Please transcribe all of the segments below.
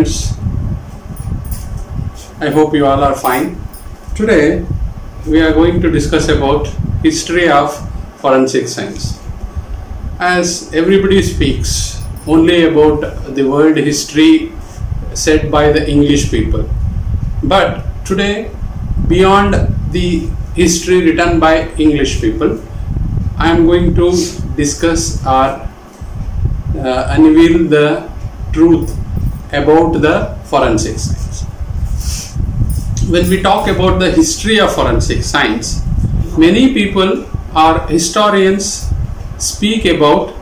students. I hope you all are fine. Today we are going to discuss about history of forensic science. As everybody speaks only about the world history said by the English people, but today, beyond the history written by English people, I am going to discuss or unveil the truth about the forensic science. When we talk about the history of forensic science, many people or historians speak about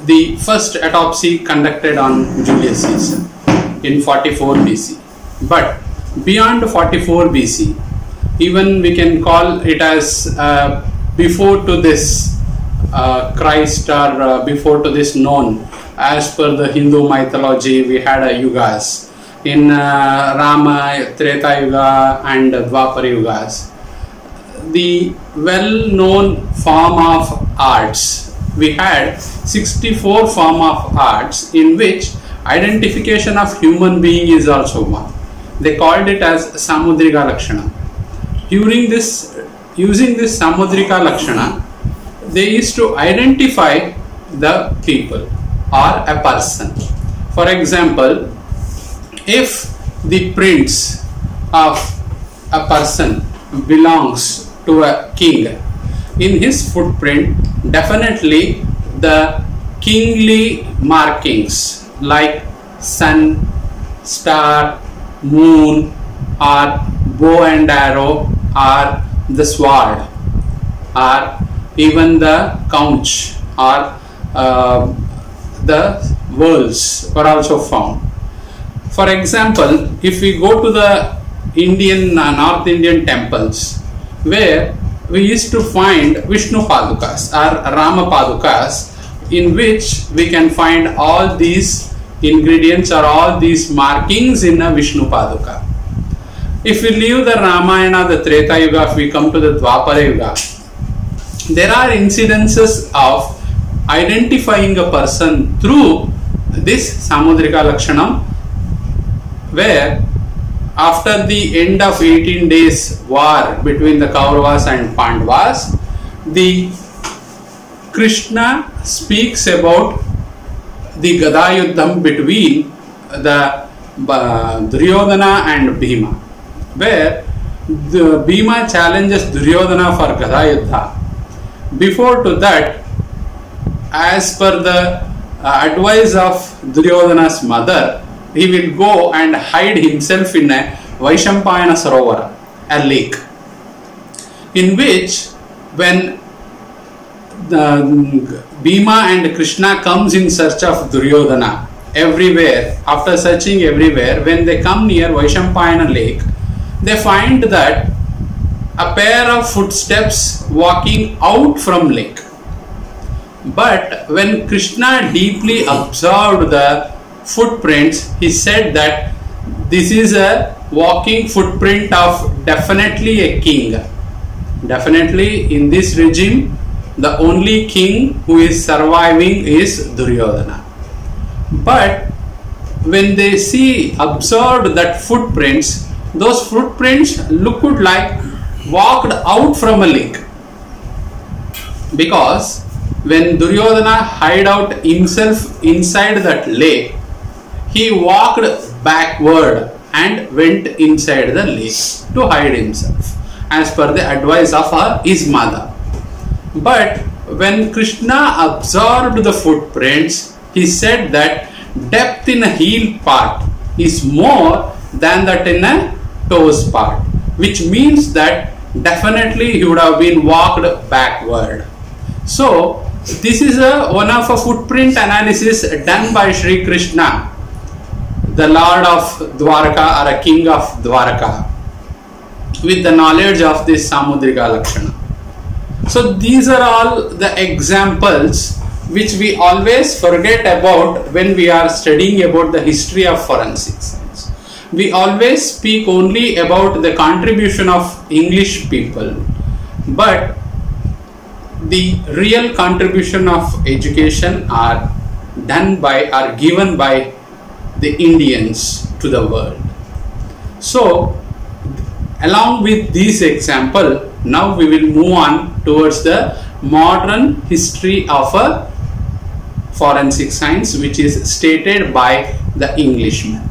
the first autopsy conducted on Julius Caesar in 44 BC. But beyond 44 BC, even we can call it as before to this Christ or before to this known. As per the Hindu mythology, we had a yugas. In Rama, Treta Yuga and Dwapara Yugas. The well-known form of arts, we had 64 form of arts in which identification of human being is also one. They called it as Samudrika Lakshana. Using this Samudrika Lakshana, they used to identify the people or a person. For example, if the prints of a person belongs to a king, in his footprint definitely the kingly markings like sun, star, moon, or bow and arrow, or the sword, or even the conch, or the worlds were also found. For example, if we go to the North Indian temples, where we used to find Vishnu Padukas or Rama Padukas, in which we can find all these ingredients or all these markings in a Vishnu Paduka. If we leave the Ramayana, the Treta Yuga, if we come to the Dwapara Yuga, there are incidences of identifying a person through this Samudrika Lakshanam, where after the end of 18 days war between the Kauravas and Pandavas, the Krishna speaks about the Gadayuddham between the Duryodhana and Bhima, where the Bhima challenges Duryodhana for Gadayuddha. Before to that, as per the advice of Duryodhana's mother, he will go and hide himself in a Vaishampayana Sarovara, a lake, in which when the Bhima and Krishna comes in search of Duryodhana everywhere, after searching everywhere, when they come near Vaishampayana lake, they find that a pair of footsteps walking out from lake. But when Krishna deeply observed the footprints, he said that this is a walking footprint of definitely a king. Definitely in this regime, the only king who is surviving is Duryodhana. But when they observed that footprints, those footprints looked like walked out from a lake. Because when Duryodhana hid out himself inside that lake, he walked backward and went inside the lake to hide himself, as per the advice of his mother. But when Krishna observed the footprints, he said that depth in a heel part is more than that in a toes part, which means that definitely he would have been walked backward. So this is one of a footprint analysis done by Sri Krishna, the Lord of Dwarka or a King of Dwarka, with the knowledge of this Samudrika Lakshana. So these are all the examples which we always forget about when we are studying about the history of forensic science. We always speak only about the contribution of English people, but the real contribution of education are done by or given by the Indians to the world. So along with this example, now we will move on towards the modern history of a forensic science, which is stated by the Englishmen.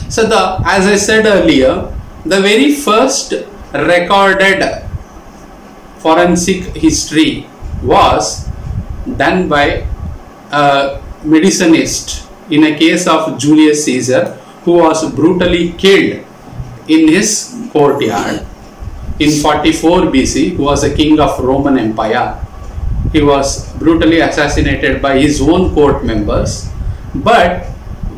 So as I said earlier, the very first recorded forensic history was done by a medicinist in a case of Julius Caesar, who was brutally killed in his courtyard in 44 BC, who was a king of Roman Empire. He was brutally assassinated by his own court members. But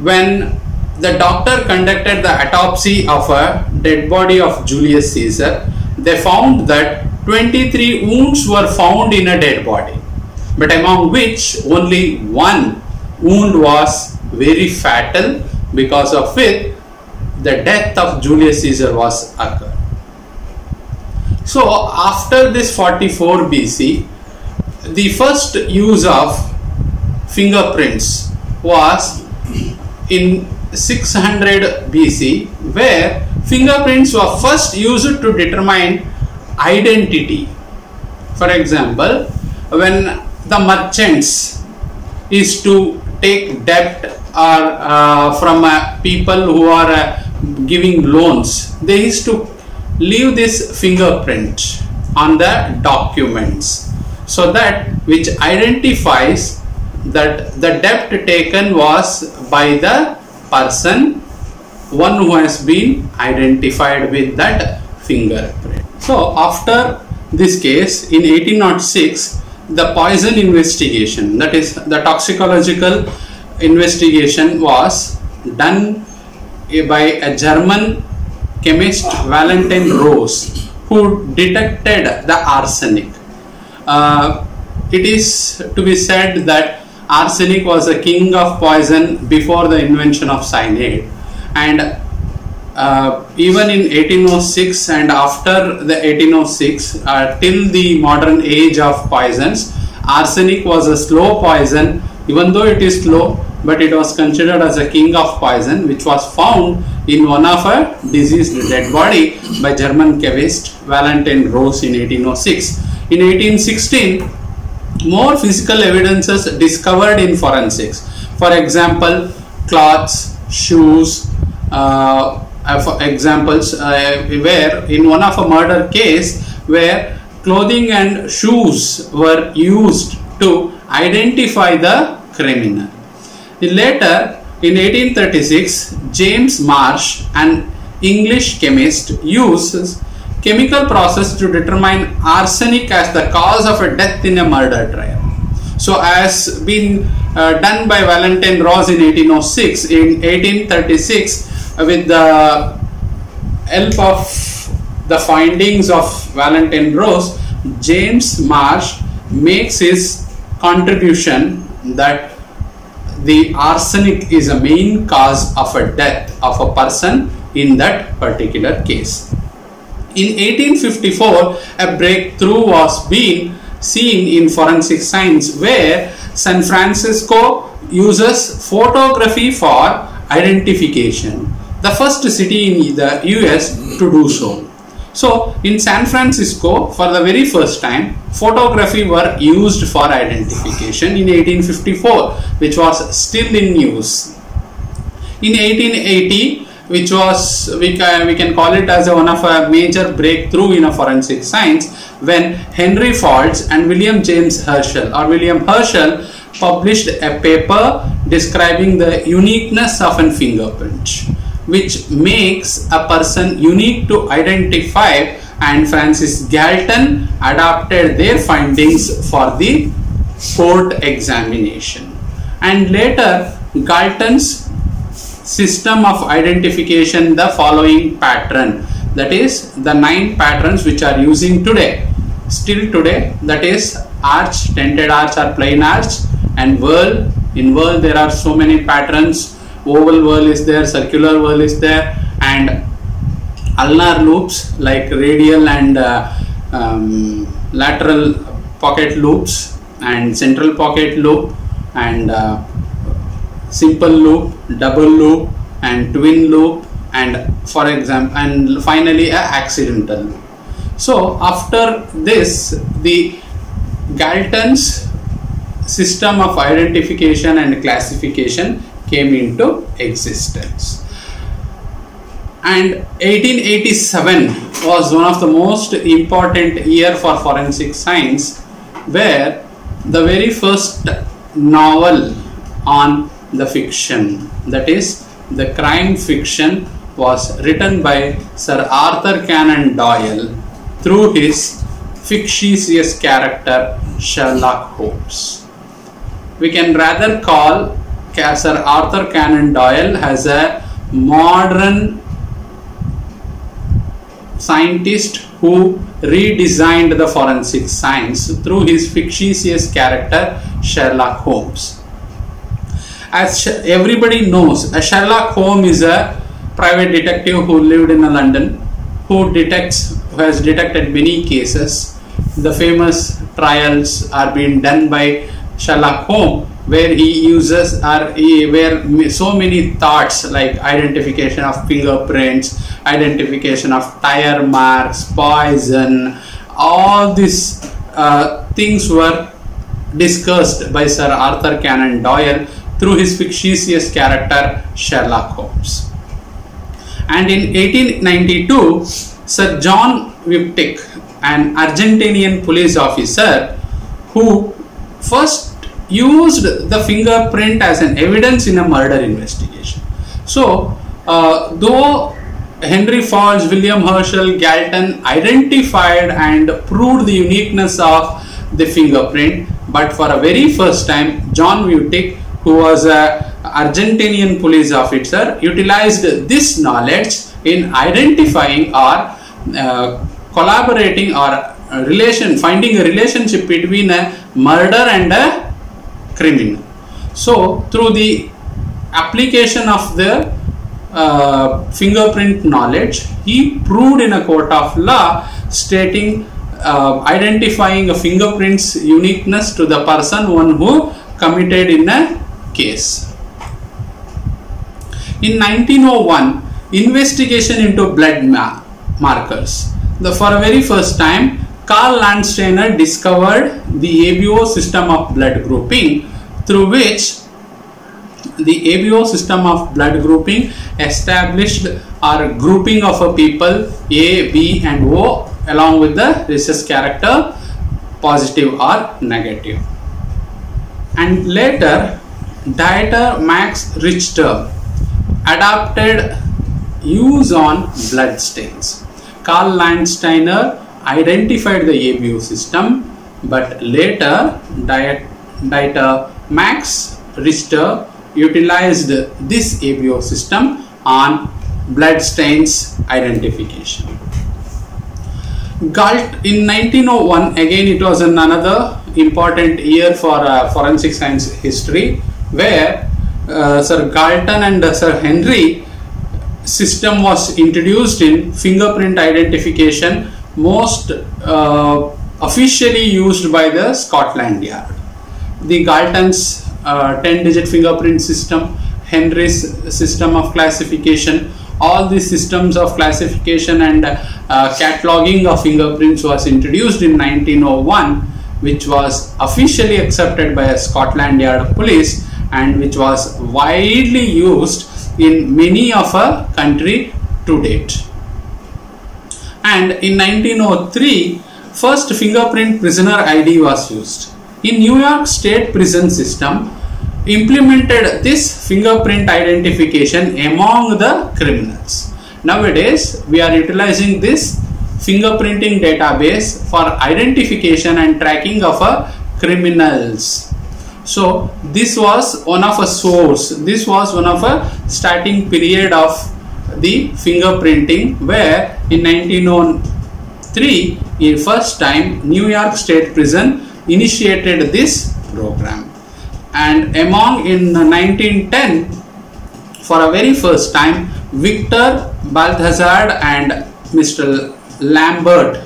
when the doctor conducted the autopsy of a dead body of Julius Caesar, they found that 23 wounds were found in a dead body, but among which only one wound was very fatal, because of which the death of Julius Caesar was occurred. So after this 44 BC, the first use of fingerprints was in 600 BC, where fingerprints were first used to determine identity. For example, when the merchants is to take debt or from people who are giving loans, they used to leave this fingerprint on the documents, so that which identifies that the debt taken was by the person, one who has been identified with that fingerprint. So after this case in 1806, the poison investigation, that is the toxicological investigation, was done by a German chemist, Valentine Rose, who detected the arsenic. It is to be said that arsenic was a king of poison before the invention of cyanide, and even in 1806 and after the 1806 till the modern age of poisons, arsenic was a slow poison. Even though it is slow, but it was considered as a king of poison, which was found in one of a diseased dead body by German chemist Valentine Rose in 1806. In 1816, more physical evidences discovered in forensics. For example, cloths, shoes, for examples where in one of a murder case where clothing and shoes were used to identify the criminal. Later in 1836, James Marsh, an English chemist, uses chemical process to determine arsenic as the cause of a death in a murder trial. So as been done by Valentine Rose in 1806, in 1836 with the help of the findings of Valentine Rose, James Marsh makes his contribution that the arsenic is a main cause of a death of a person in that particular case. In 1854, a breakthrough was being seen in forensic science where San Francisco uses photography for identification, the first city in the US to do so. So in San Francisco, for the very first time, photography were used for identification in 1854, which was still in use. In 1880, which was we can call it as one of a major breakthrough in a forensic science, when Henry Faulds and William James Herschel published a paper describing the uniqueness of a fingerprint, which makes a person unique to identify, and Francis Galton adapted their findings for the court examination. And later Galton's system of identification the following pattern, that is the 9 patterns which are using today, still today, that is arch, tented arch or plain arch, and whirl. In whirl there are so many patterns. Oval whirl is there, circular whirl is there, and ulnar loops like radial and lateral pocket loops and central pocket loop, and simple loop, double loop, and twin loop, and for example, and finally a accidental loop. So after this, the Galton's system of identification and classification came into existence. And 1887 was one of the most important year for forensic science, where the very first novel on the fiction, that is the crime fiction, was written by Sir Arthur Conan Doyle through his fictitious character Sherlock Holmes. We can rather call Sir Arthur Conan Doyle as a modern scientist who redesigned the forensic science through his fictitious character Sherlock Holmes. As everybody knows, a Sherlock Holmes is a private detective who lived in London, who has detected many cases. The famous trials are being done by Sherlock Holmes, where he uses where so many thoughts like identification of fingerprints, identification of tire marks, poison, all these things were discussed by Sir Arthur Conan Doyle through his fictitious character Sherlock Holmes. And in 1892, Sir John Wyptic, an Argentinian police officer who first used the fingerprint as an evidence in a murder investigation. So, though Henry Ford's William Herschel Galton identified and proved the uniqueness of the fingerprint, but for a very first time, John Wyptic, who was an Argentinian police officer, utilized this knowledge in identifying or collaborating or finding a relationship between a murder and a criminal. So through the application of the fingerprint knowledge, he proved in a court of law stating identifying a fingerprint's uniqueness to the person one who committed in a case. In 1901, investigation into blood markers. For the very first time, Carl Landsteiner discovered the ABO system of blood grouping, through which the ABO system of blood grouping established our grouping of a people A, B and O along with the rhesus character positive or negative. And later, Dieter Max Richter adapted use on blood stains. Carl Landsteiner identified the ABO system, but later Dieter Max Richter utilized this ABO system on blood stains identification. Galt in 1901, again it was another important year for forensic science history, where Sir Galton and Sir Henry system was introduced in fingerprint identification, most officially used by the Scotland Yard. The Galton's 10-digit fingerprint system, Henry's system of classification, all these systems of classification and cataloging of fingerprints was introduced in 1901, which was officially accepted by a Scotland Yard police and which was widely used in many of a country to date. And in 1903, first fingerprint prisoner ID was used. In New York State prison system implemented this fingerprint identification among the criminals. Nowadays, we are utilizing this fingerprinting database for identification and tracking of criminals. So this was one of a source, this was one of a starting period of the fingerprinting, where in 1903, in first time New York State Prison initiated this program. And among in 1910, for a very first time, Victor Balthazar and Mr. Lambert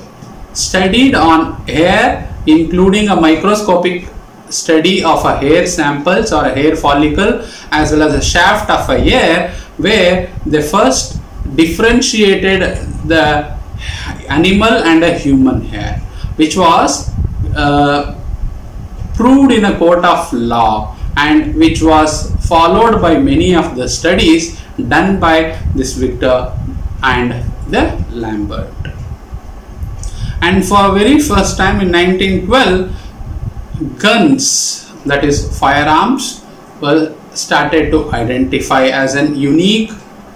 studied on hair, including a microscopic study of a hair samples or a hair follicle as well as a shaft of a hair, where they first differentiated the animal and a human hair, which was proved in a court of law and which was followed by many of the studies done by this Victor and the Lambert. And for very first time in 1912, guns, that is firearms, were started to identify as an unique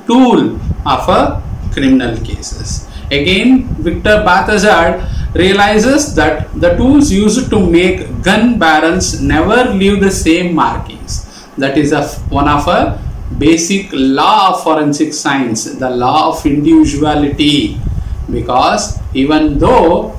tool of a criminal cases. Again, Victor Balthazar realizes that the tools used to make gun barrels never leave the same markings. That is one of a basic law of forensic science, the law of individuality, because even though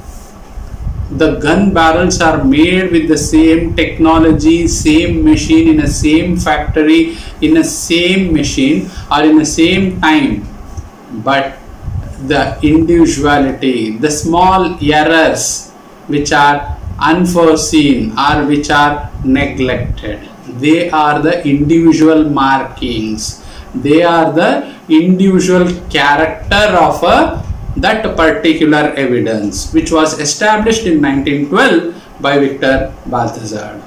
the gun barrels are made with the same technology, same machine, in a same factory, in a same machine or in the same time, but the individuality, the small errors which are unforeseen or which are neglected, they are the individual markings, they are the individual character of that particular evidence, which was established in 1912 by Victor Balthazar.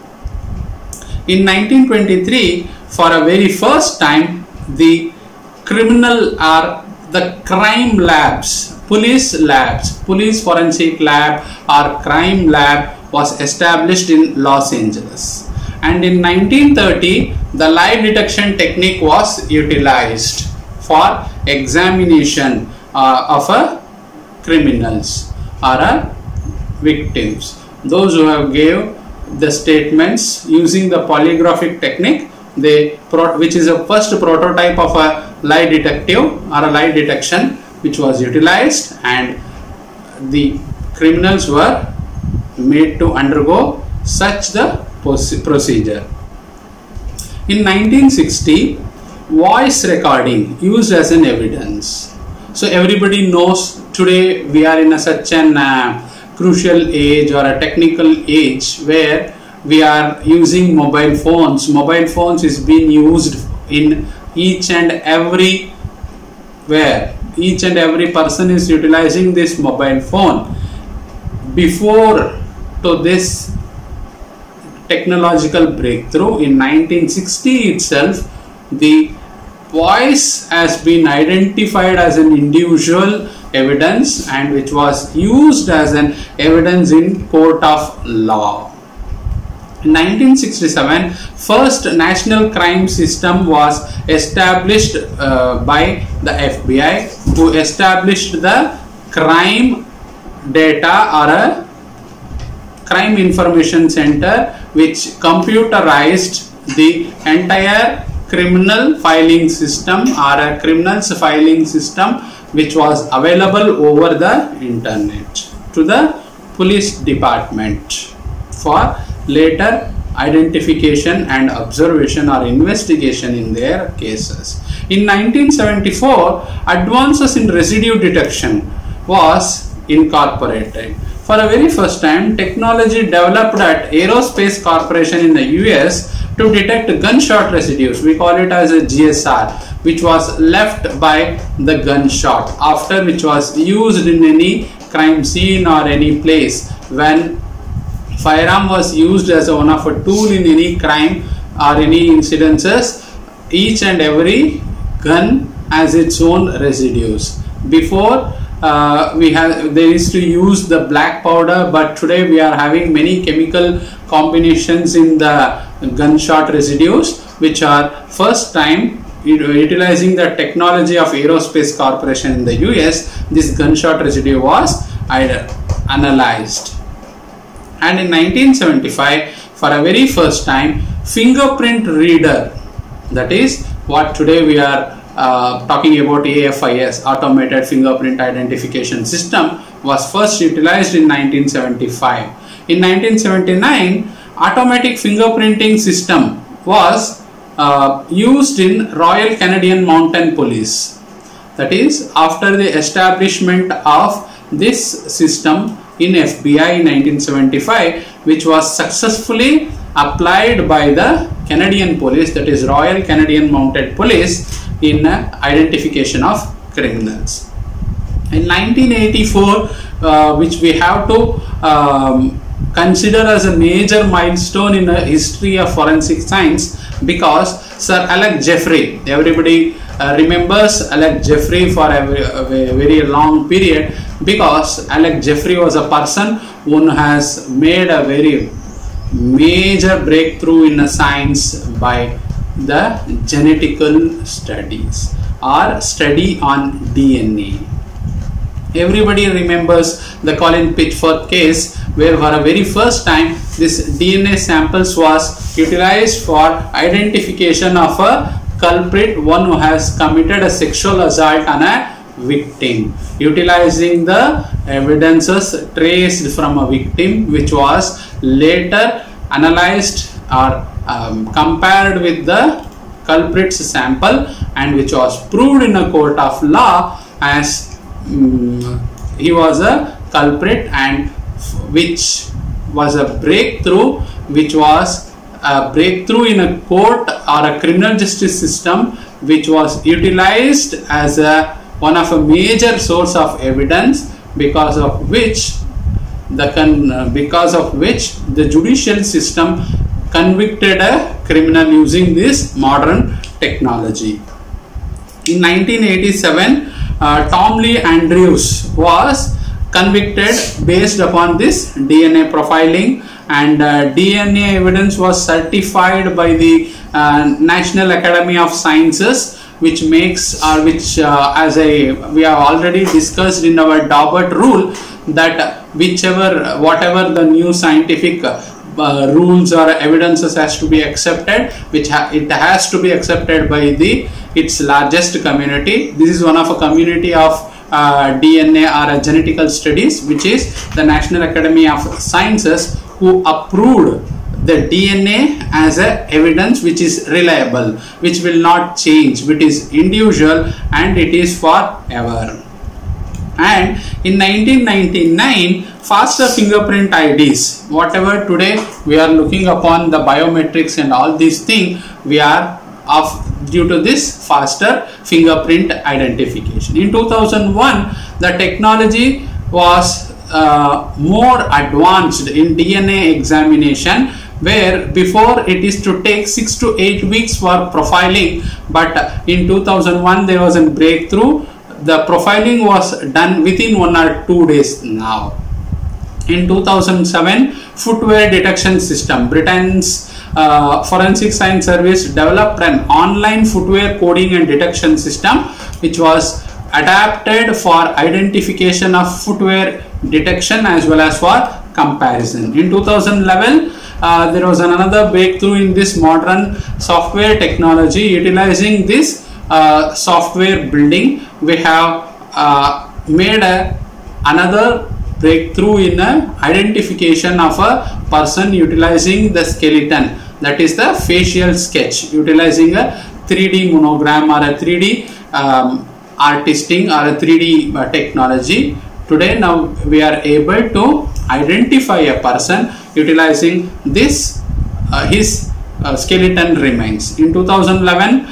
In 1923, for a very first time, the criminal or the crime labs, police forensic lab or crime lab was established in Los Angeles. And in 1930, the lie detection technique was utilized for examination of criminals or victims. Those who have gave the statements using the polygraphic technique, which is a first prototype of a lie detective or a lie detection, which was utilized, and the criminals were made to undergo such the procedure. In 1960, voice recording used as an evidence. So everybody knows today we are in such an crucial age or a technical age where we are using mobile phones. Mobile phones is being used in each and every where. Each and every person is utilizing this mobile phone. Before to this technological breakthrough in 1960 itself, the voice has been identified as an individual evidence and which was used as an evidence in court of law. In 1967, first national crime system was established by the FBI, who established the crime data or a crime information center, which computerized the entire criminal filing system or a criminal's filing system, which was available over the internet to the police department for later identification and observation or investigation in their cases. In 1974, advances in residue detection was incorporated. For the very first time, technology developed at Aerospace Corporation in the US to detect gunshot residues. We call it as a GSR, which was left by the gunshot after which was used in any crime scene or any place. When firearm was used as one of a tool in any crime or any incidences, each and every gun has its own residues. Before they used to use the black powder, but today we are having many chemical combinations in the gunshot residues, which are first time utilizing the technology of Aerospace Corporation in the US. This gunshot residue was analyzed. And in 1975, for a very first time, fingerprint reader, that is what today we are talking about, AFIS, Automated Fingerprint Identification System, was first utilized in 1975. In 1979, automatic fingerprinting system was used in Royal Canadian Mounted Police. That is, after the establishment of this system, in FBI in 1975, which was successfully applied by the Canadian police, that is Royal Canadian Mounted Police, in identification of criminals. In 1984, which we have to consider as a major milestone in the history of forensic science, because Sir Alec Jeffrey, everybody remembers Alec Jeffrey for a very long period, because Alec Jeffrey was a person who has made a very major breakthrough in science by the genetical studies or study on DNA. Everybody remembers the Colin Pitchfork case, where for a very first time this DNA samples was utilized for identification of a culprit, one who has committed a sexual assault on a victim, utilizing the evidences traced from a victim, which was later analyzed or compared with the culprit's sample, and which was proved in a court of law as he was a culprit, and which was a breakthrough, which was a breakthrough in a court or a criminal justice system, which was utilized as one of a major source of evidence, because of which the judicial system convicted a criminal using this modern technology. In 1987, Tom Lee Andrews was convicted based upon this DNA profiling, and DNA evidence was certified by the National Academy of Sciences, which makes we have already discussed in our Daubert rule, that whatever the new scientific rules or evidences has to be accepted, it has to be accepted by its largest community. This is one of a community of DNA or genetical studies, which is the National Academy of Sciences, who approved the DNA as a evidence which is reliable, which will not change, which is individual, and it is forever. And in 1999, faster fingerprint IDs, whatever today we are looking upon the biometrics and all these things, we are due to this faster fingerprint identification. In 2001, the technology was more advanced in DNA examination, where before it is to take 6 to 8 weeks for profiling, but in 2001 there was a breakthrough. The profiling was done within 1 or 2 days now. In 2007, footwear detection system, Britain's Forensic Science Service developed an online footwear coding and detection system, which was adapted for identification of footwear detection as well as for comparison. In 2011, there was another breakthrough in this modern software technology. Utilizing this software building, we have made another breakthrough in identification of a person utilizing the skeleton, that is the facial sketch, utilizing a 3D monogram or a 3D artisting or a 3D technology. Today now we are able to identify a person utilizing this his skeleton remains. In 2011,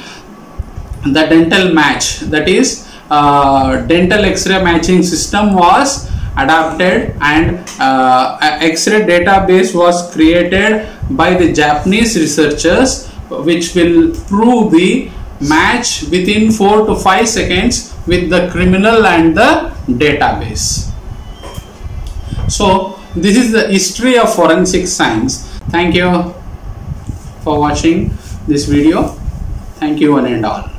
the dental match, that is dental X-ray matching system, was adapted, and X-ray database was created by the Japanese researchers, which will prove the match within 4 to 5 seconds with the criminal and the database. So this is the history of forensic science. Thank you for watching this video. Thank you one and all.